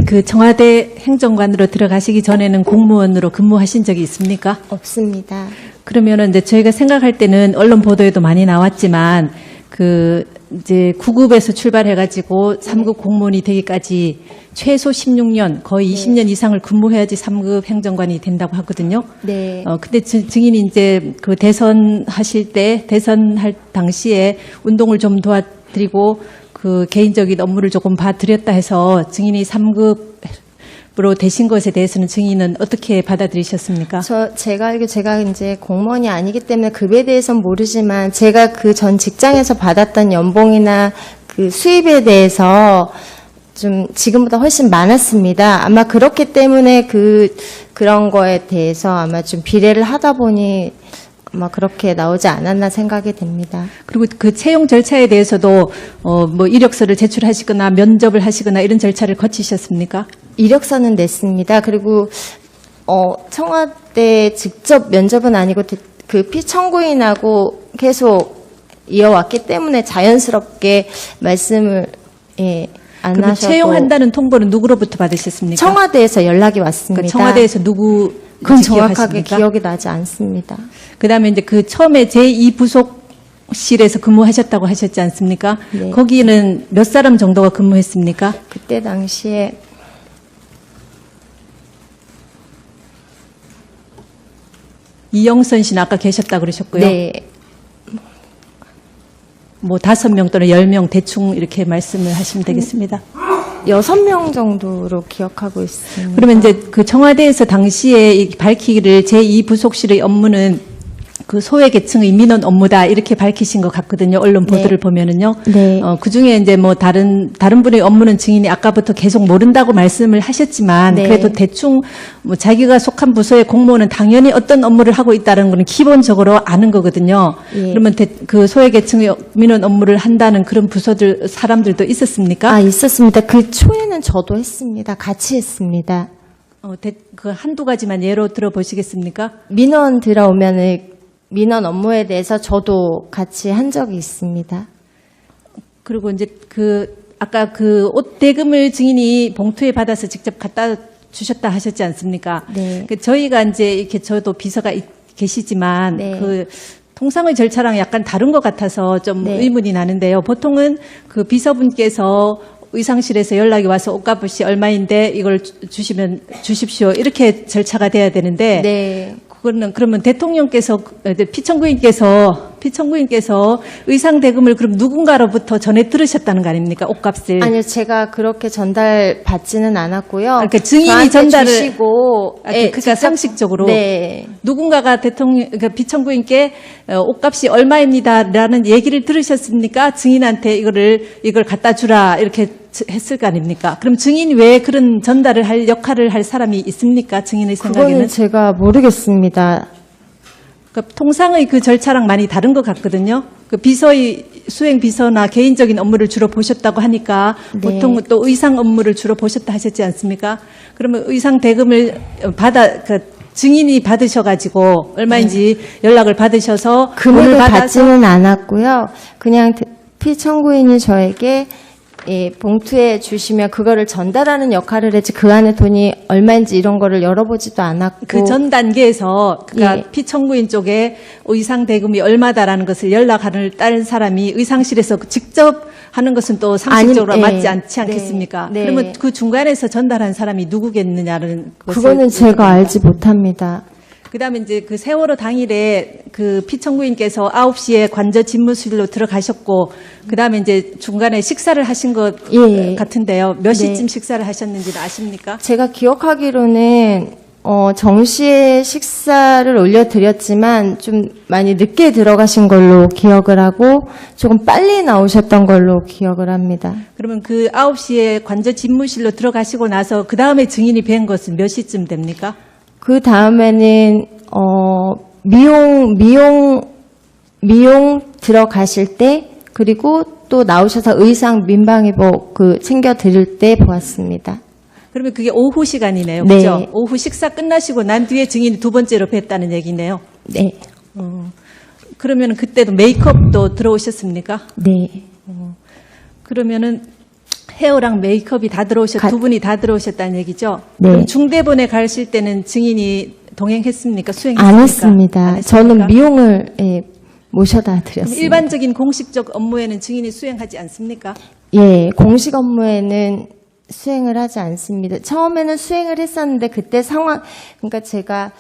그 청와대 행정관으로 들어가시기 전에는 공무원으로 근무하신 적이 있습니까? 없습니다. 그러면은 이제 저희가 생각할 때는 언론 보도에도 많이 나왔지만 그 이제 9급에서 출발해가지고 3급 공무원이 되기까지 최소 16년, 거의 20년 이상을 근무해야지 3급 행정관이 된다고 하거든요. 네. 근데 증인이 이제 그 대선하실 때, 대선할 당시에 운동을 좀 도와드리고 그 개인적인 업무를 조금 봐드렸다 해서 증인이 3급으로 되신 것에 대해서는 증인은 어떻게 받아들이셨습니까? 제가 알기로 제가 이제 공무원이 아니기 때문에 급에 대해서는 모르지만 제가 그 전 직장에서 받았던 연봉이나 그 수입에 대해서 좀 지금보다 훨씬 많았습니다. 아마 그렇기 때문에 그런 거에 대해서 아마 좀 비례를 하다 보니 아마 그렇게 나오지 않았나 생각이 됩니다. 그리고 그 채용 절차에 대해서도 뭐 이력서를 제출하시거나 면접을 하시거나 이런 절차를 거치셨습니까? 이력서는 냈습니다. 그리고 청와대 직접 면접은 아니고 그 피청구인하고 계속 이어왔기 때문에 자연스럽게 말씀을 안 그럼 하셔도. 채용한다는 통보는 누구로부터 받으셨습니까? 청와대에서 연락이 왔습니다. 그러니까 청와대에서 누구 그건 정확하게 기억하십니까? 기억이 나지 않습니다. 그다음에 이제 그 처음에 제2부속실에서 근무하셨다고 하셨지 않습니까? 네. 거기는 몇 사람 정도가 근무했습니까? 그때 당시에 이영선 씨는 아까 계셨다고 그러셨고요. 네, 뭐 5명 또는 10명 대충 이렇게 말씀을 하시면 되겠습니다. 6명 정도로 기억하고 있습니다. 그러면 이제 그 청와대에서 당시에 밝히기를 제2부속실의 업무는 그 소외계층의 민원 업무다 이렇게 밝히신 것 같거든요. 언론 보도를 네. 보면은요. 네. 그 중에 이제 뭐 다른 분의 업무는 증인이 아까부터 계속 모른다고 말씀을 하셨지만 네. 그래도 대충 뭐 자기가 속한 부서의 공무원은 당연히 어떤 업무를 하고 있다는 거는 기본적으로 아는 거거든요. 예. 그러면 그 소외계층의 민원 업무를 한다는 그런 부서들 사람들도 있었습니까? 아, 있었습니다. 그 초에는 저도 했습니다. 같이 했습니다. 그 한두 가지만 예로 들어보시겠습니까? 민원 들어오면은 민원 업무에 대해서 저도 같이 한 적이 있습니다. 그리고 이제 아까 그 옷 대금을 증인이 봉투에 받아서 직접 갖다 주셨다 하셨지 않습니까? 네. 저희가 이제 이렇게 저도 비서가 계시지만 네. 그 통상의 절차랑 약간 다른 것 같아서 좀 네. 의문이 나는데요. 보통은 그 비서분께서 의상실에서 연락이 와서 옷값이 얼마인데 이걸 주십시오. 이렇게 절차가 돼야 되는데 네. 그러면 대통령께서 피청구인께서 의상 대금을 그럼 누군가로부터 전해 들으셨다는 거 아닙니까? 옷값을. 아니요, 제가 그렇게 전달 받지는 않았고요. 그러니까 증인이 저한테 전달을 주시고, 그러니까 직접- 상식적으로 네. 누군가가 그러니까 피청구인께 옷값이 얼마입니다라는 얘기를 들으셨습니까? 증인한테 이걸 갖다 주라 이렇게 했을 거 아닙니까? 그럼 증인이 왜 그런 전달을 할 역할을 할 사람이 있습니까? 증인의 생각에는? 그거는 제가 모르겠습니다. 그러니까 통상의 그 절차랑 많이 다른 것 같거든요. 그 수행 비서나 개인적인 업무를 주로 보셨다고 하니까 네. 보통 또 의상 업무를 주로 보셨다 하셨지 않습니까? 그러면 의상 대금을 증인이 받으셔가지고 얼마인지 연락을 받으셔서 금액을 돈을 받아서 받지는 않았고요. 그냥 피청구인이 저에게 봉투에 주시면 그거를 전달하는 역할을 했지 그 안에 돈이 얼마인지 이런 거를 열어보지도 않았고 그 전 단계에서 그러니까 예. 피청구인 쪽에 의상 대금이 얼마다라는 것을 연락하는 다른 사람이 의상실에서 직접 하는 것은 또 상식적으로 아니, 맞지 네. 않지 않겠습니까? 네. 그러면 그 중간에서 전달한 사람이 누구겠느냐는 것을 그거는 제가 여쭤봅니다. 알지 못합니다. 그다음에 이제 그 세월호 당일에 그 피청구인께서 9시에 관저 집무실로 들어가셨고 그다음에 이제 중간에 식사를 하신 것 예. 같은데요. 몇 네. 시쯤 식사를 하셨는지는 아십니까? 제가 기억하기로는 정시에 식사를 올려드렸지만 좀 많이 늦게 들어가신 걸로 기억을 하고 조금 빨리 나오셨던 걸로 기억을 합니다. 그러면 그 9시에 관저 집무실로 들어가시고 나서 그 다음에 증인이 뵌 것은 몇 시쯤 됩니까? 그 다음에는 미용 들어가실 때 그리고 또 나오셔서 의상 민방위복 챙겨 드릴 때 보았습니다. 그러면 그게 오후 시간이네요. 네. 그죠? 오후 식사 끝나시고 난 뒤에 증인이 두 번째로 뵀다는 얘기네요. 네, 그러면 그때도 메이크업도 들어오셨습니까? 네. 그러면은 헤어랑 메이크업이 다 두 분이 다 들어오셨다는 얘기죠? 네. 그럼 중대본에 가실 때는 증인이 동행했습니까? 수행했습니까? 안 했습니다. 안 했습니까? 저는 미용을 모셔다 그럼 드렸습니다. 일반적인 공식적 업무에는 증인이 수행하지 않습니까? 예, 공식 업무에는 수행을 하지 않습니다. 처음에는 수행을 했었는데 그때 그러니까 제가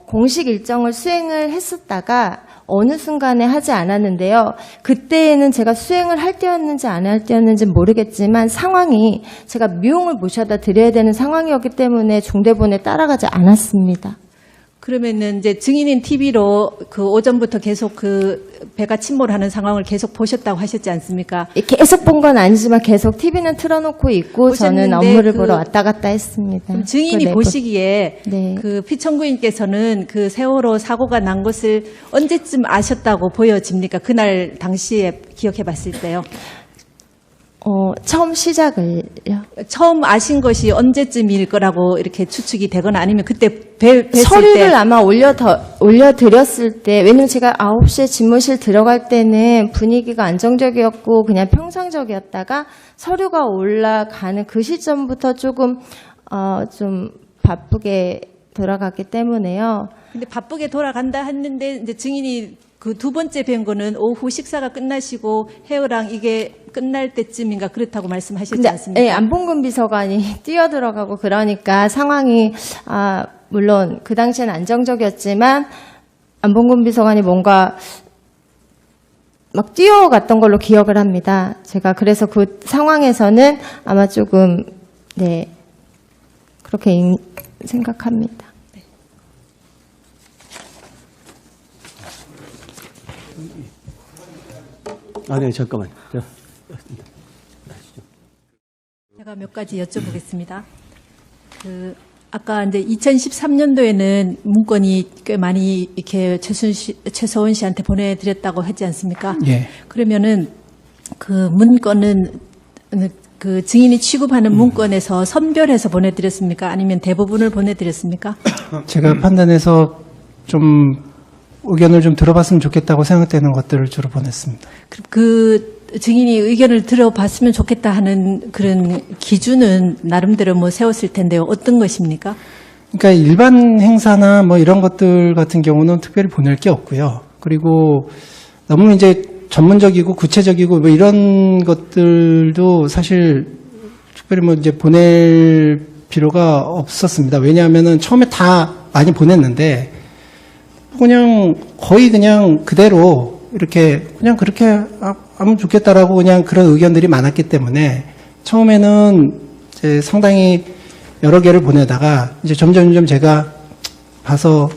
공식 일정을 수행을 했었다가 어느 순간에 하지 않았는데요. 그때에는 제가 수행을 할 때였는지 안 할 때였는지 모르겠지만 상황이 제가 미용을 모셔다 드려야 되는 상황이었기 때문에 중대본에 따라가지 않았습니다. 그러면은 이제 증인인 TV로 그 오전부터 계속 그 배가 침몰하는 상황을 계속 보셨다고 하셨지 않습니까? 계속 본 건 아니지만 계속 TV는 틀어놓고 있고 저는 보셨는데 업무를 보러 왔다 갔다 했습니다. 그럼 증인이 그 보시기에 네. 그 피청구인께서는 그 세월호 사고가 난 것을 언제쯤 아셨다고 보여집니까? 그날 당시에 기억해 봤을 때요. 처음 시작을요. 처음 아신 것이 언제쯤일 거라고 이렇게 추측이 되거나 아니면 그때 뵀을 서류를 때 아마 올려드렸을 때, 왜냐면 제가 9시에 집무실 들어갈 때는 분위기가 안정적이었고 그냥 평상적이었다가 서류가 올라가는 그 시점부터 조금 좀 바쁘게 돌아갔기 때문에요. 근데 바쁘게 돌아간다 했는데 이제 증인이 그 두 번째 뵌 거는 오후 식사가 끝나시고 헤어랑 이게 끝날 때쯤인가 그렇다고 말씀하셨지 않습니까? 네, 안봉근 비서관이 뛰어들어가고 그러니까 상황이 물론 그 당시에는 안정적이었지만 안봉근 비서관이 뭔가 막 뛰어갔던 걸로 기억을 합니다. 제가 그래서 그 상황에서는 아마 조금 네 그렇게 생각합니다. 네, 잠깐만요. 제가 몇 가지 여쭤보겠습니다. 아까 이제 2013년도에는 문건이 꽤 많이 이렇게 최서원 씨한테 보내드렸다고 하지 않습니까? 예. 그러면은 그 문건은 그 증인이 취급하는 문건에서 선별해서 보내드렸습니까? 아니면 대부분을 보내드렸습니까? 제가 판단해서 좀 의견을 좀 들어봤으면 좋겠다고 생각되는 것들을 주로 보냈습니다. 그 증인이 의견을 들어봤으면 좋겠다 하는 그런 기준은 나름대로 뭐 세웠을 텐데요. 어떤 것입니까? 그러니까 일반 행사나 뭐 이런 것들 같은 경우는 특별히 보낼 게 없고요. 그리고 너무 이제 전문적이고 구체적이고 뭐 이런 것들도 사실 특별히 뭐 이제 보낼 필요가 없었습니다. 왜냐하면은 처음에 다 많이 보냈는데 그냥 거의 그냥 그대로 이렇게 그냥 그렇게 하면 좋겠다라고 그냥 그런 의견들이 많았기 때문에 처음에는 이제 상당히 여러 개를 보내다가 이제 점점 제가 봐서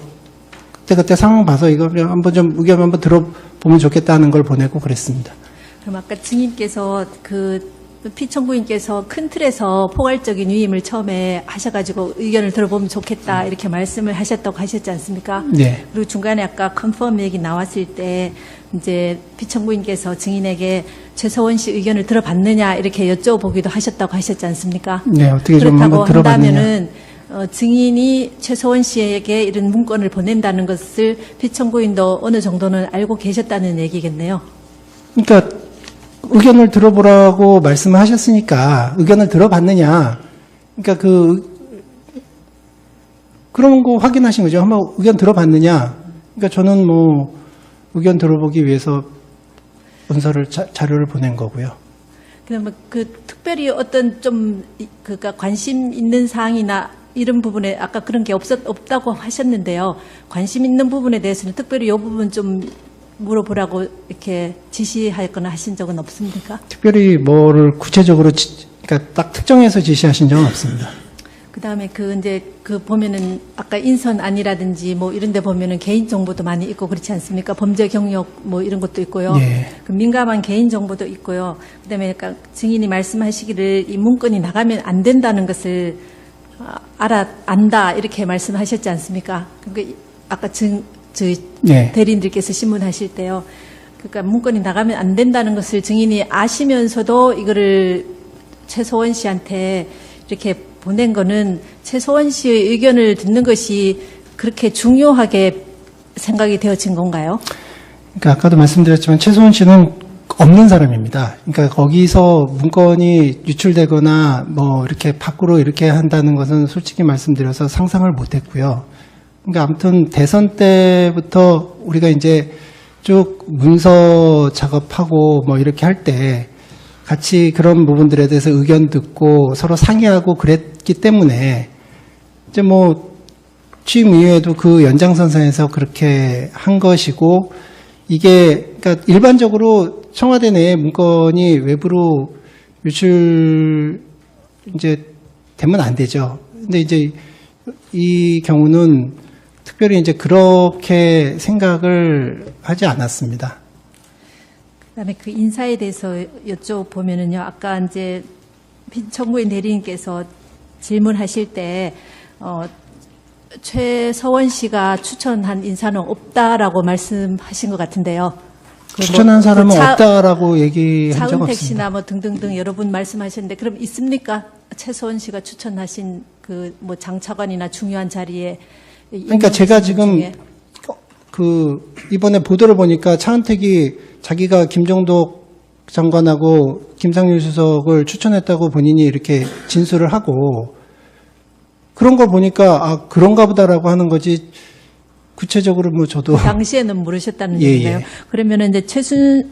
그때 상황 봐서 이거 한번 좀 의견 한번 들어보면 좋겠다는 걸 보내고 그랬습니다. 그럼 아까 증인께서 피청구인께서 큰 틀에서 포괄적인 위임을 처음에 하셔가지고 의견을 들어보면 좋겠다 이렇게 말씀을 하셨다고 하셨지 않습니까? 네. 그리고 중간에 아까 컨펌 얘기 나왔을 때 이제 피청구인께서 증인에게 최서원 씨 의견을 들어봤느냐 이렇게 여쭤보기도 하셨다고 하셨지 않습니까? 네, 어떻게 좀 한번 들어봤느냐. 한다면은 증인이 최서원 씨에게 이런 문건을 보낸다는 것을 피청구인도 어느 정도는 알고 계셨다는 얘기겠네요. 그러니까 의견을 들어보라고 말씀을 하셨으니까 의견을 들어봤느냐. 그러니까 그런 거 확인하신 거죠. 한번 의견 들어봤느냐. 그러니까 저는 뭐 의견 들어보기 위해서 문서를 자료를 보낸 거고요. 그러면 특별히 어떤 그러니까 관심 있는 사항이나 이런 부분에 아까 그런 게 없다고 하셨는데요. 관심 있는 부분에 대해서는 특별히 이 부분 좀 물어보라고 이렇게 지시하거나 하신 적은 없습니까? 특별히 뭐를 구체적으로 그러니까 딱 특정해서 지시하신 적은 없습니다. 그다음에 보면은 아까 인선안이라든지 뭐 이런 데 보면은 개인 정보도 많이 있고 그렇지 않습니까? 범죄 경력 뭐 이런 것도 있고요. 예. 그 민감한 개인 정보도 있고요. 그다음에 아까 증인이 말씀하시기를 이 문건이 나가면 안 된다는 것을 안다 이렇게 말씀하셨지 않습니까? 그러니까 아까 예. 대리인들께서 신문하실 때요. 그러니까 문건이 나가면 안 된다는 것을 증인이 아시면서도 이거를 최서원 씨한테 이렇게 보낸 거는 최서원 씨의 의견을 듣는 것이 그렇게 중요하게 생각이 되어진 건가요? 그러니까 아까도 말씀드렸지만 최소원 씨는 없는 사람입니다. 그러니까 거기서 문건이 유출되거나 뭐 이렇게 밖으로 이렇게 한다는 것은 솔직히 말씀드려서 상상을 못했고요. 그러니까 아무튼 대선 때부터 우리가 이제 쭉 문서 작업하고 뭐 이렇게 할 때 같이 그런 부분들에 대해서 의견 듣고 서로 상의하고 그랬기 때문에 이제 뭐 취임 이후에도 그 연장선상에서 그렇게 한 것이고, 이게 그러니까 일반적으로 청와대 내 문건이 외부로 유출 이제 되면 안 되죠. 근데 이제 이 경우는 특별히 이제 그렇게 생각을 하지 않았습니다. 그다음에 그 인사에 대해서 여쭤보면은요, 아까 이제 청구인 대리인께서 질문하실 때 최서원 씨가 추천한 인사는 없다라고 말씀하신 것 같은데요. 그 추천한 사람은 없다라고 얘기한 적 차은택 없습니다. 씨나 뭐 등등등 여러 분 말씀하셨는데, 그럼 있습니까? 최서원 씨가 추천하신 그 뭐 장차관이나 중요한 자리에. 그러니까 제가 지금 중에. 그 이번에 보도를 보니까 차은택이 자기가 김종덕 장관하고 김상률 수석을 추천했다고 본인이 이렇게 진술을 하고, 그런 걸 보니까 아 그런가 보다라고 하는 거지, 구체적으로 뭐 저도 당시에는 모르셨다는 예, 얘기인데요. 예. 그러면은 이제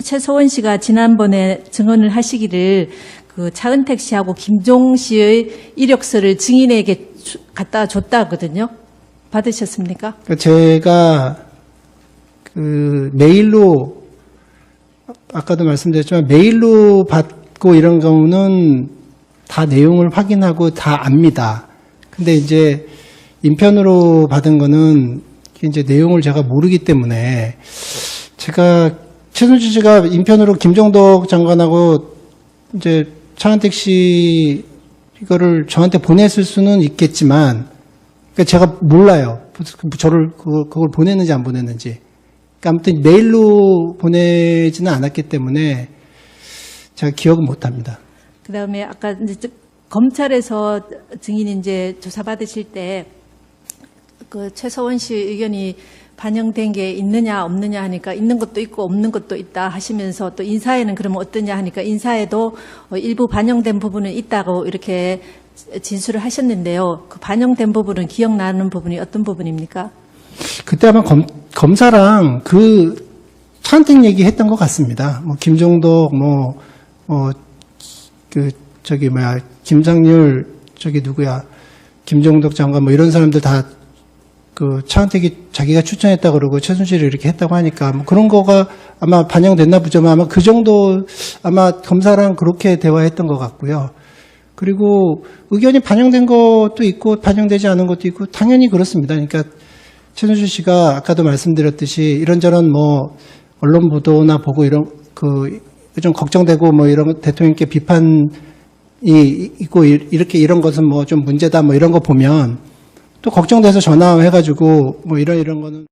최서원 씨가 지난번에 증언을 하시기를 그 차은택 씨하고 김종 씨의 이력서를 증인에게 갖다 줬다거든요. 받으셨습니까? 그러니까 제가 그 메일로, 아까도 말씀드렸지만 메일로 받고 이런 경우는 다 내용을 확인하고 다 압니다. 근데 이제 인편으로 받은 거는 이제 내용을 제가 모르기 때문에, 제가 최순실 씨가 인편으로 김종덕 장관하고 이제 차은택 씨 이거를 저한테 보냈을 수는 있겠지만, 그러니까 제가 몰라요. 저를 그걸 보냈는지 안 보냈는지. 그러니까 아무튼 메일로 보내지는 않았기 때문에 제가 기억은 못합니다. 그다음에 아까 이제 검찰에서 증인 이제 조사 받으실 때 그 최서원 씨 의견이 반영된 게 있느냐 없느냐 하니까 있는 것도 있고 없는 것도 있다 하시면서, 또 인사에는 그러면 어떠냐 하니까 인사에도 일부 반영된 부분은 있다고 이렇게 진술을 하셨는데요. 그 반영된 부분은 기억나는 부분이 어떤 부분입니까? 그때 아마 검사랑 그 차은택 얘기했던 것 같습니다. 뭐 김종덕 김상률 누구야, 김종덕 장관 뭐 이런 사람들 다 그 차은택이 자기가 추천했다 그러고 최순실이 이렇게 했다고 하니까 뭐 그런 거가 아마 반영됐나 보죠. 아마 그 정도, 아마 검사랑 그렇게 대화했던 것 같고요. 그리고 의견이 반영된 것도 있고 반영되지 않은 것도 있고 당연히 그렇습니다. 그러니까 최순실 씨가 아까도 말씀드렸듯이 이런저런 뭐 언론 보도나 보고 이런 그 좀 걱정되고 뭐 이런 대통령께 비판이 있고 이렇게 이런 것은 뭐 좀 문제다 뭐 이런 거 보면 또 걱정돼서 전화해가지고 뭐 이런 거는